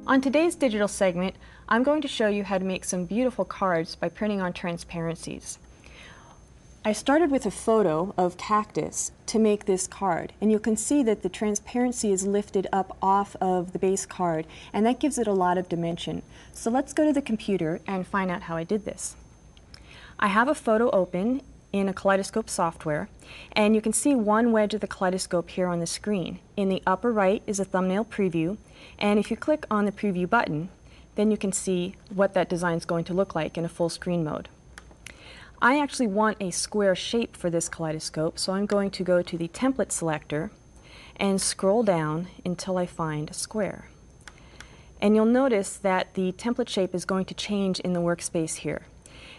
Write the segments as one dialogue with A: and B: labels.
A: On today's digital segment, I'm going to show you how to make some beautiful cards by printing on transparencies. I started with a photo of cactus to make this card, and you can see that the transparency is lifted up off of the base card, and that gives it a lot of dimension. So let's go to the computer and find out how I did this. I have a photo open in a Kaleidoscope software, and you can see one wedge of the Kaleidoscope here on the screen. In the upper right is a thumbnail preview, and if you click on the preview button, then you can see what that design is going to look like in a full screen mode. I actually want a square shape for this Kaleidoscope, so I'm going to go to the template selector and scroll down until I find a square. And you'll notice that the template shape is going to change in the workspace here.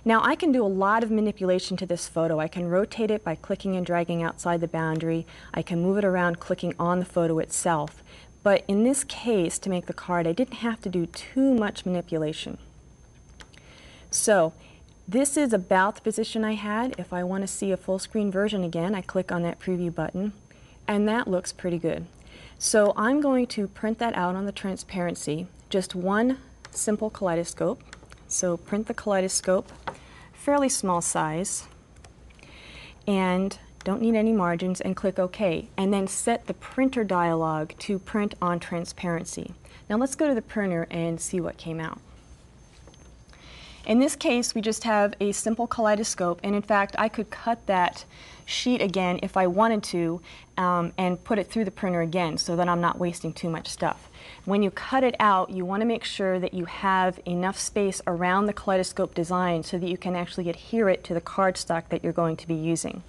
A: Now I can do a lot of manipulation to this photo. I can rotate it by clicking and dragging outside the boundary. I can move it around clicking on the photo itself. But in this case, to make the card, I didn't have to do too much manipulation. So this is about the position I had. If I want to see a full screen version again, I click on that preview button, and that looks pretty good. So I'm going to print that out on the transparency, just one simple kaleidoscope. So print the kaleidoscope, fairly small size, and don't need any margins, and click OK. And then set the printer dialog to print on transparency. Now let's go to the printer and see what came out. In this case, we just have a simple kaleidoscope, and in fact, I could cut that sheet again if I wanted to and put it through the printer again so that I'm not wasting too much stuff. When you cut it out, you want to make sure that you have enough space around the kaleidoscope design so that you can actually adhere it to the cardstock that you're going to be using.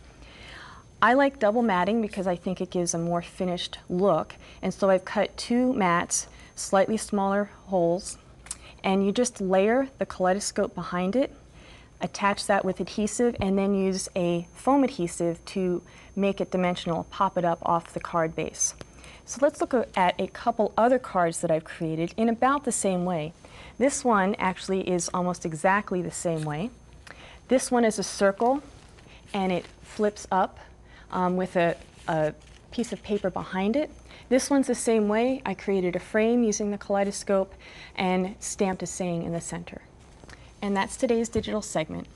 A: I like double matting because I think it gives a more finished look, and so I've cut two mats, slightly smaller holes, and you just layer the kaleidoscope behind it, attach that with adhesive, and then use a foam adhesive to make it dimensional, pop it up off the card base. So let's look at a couple other cards that I've created in about the same way. This one actually is almost exactly the same way. This one is a circle, and it flips up with a piece of paper behind it. This one's the same way. I created a frame using the kaleidoscope and stamped a saying in the center. And that's today's digital segment.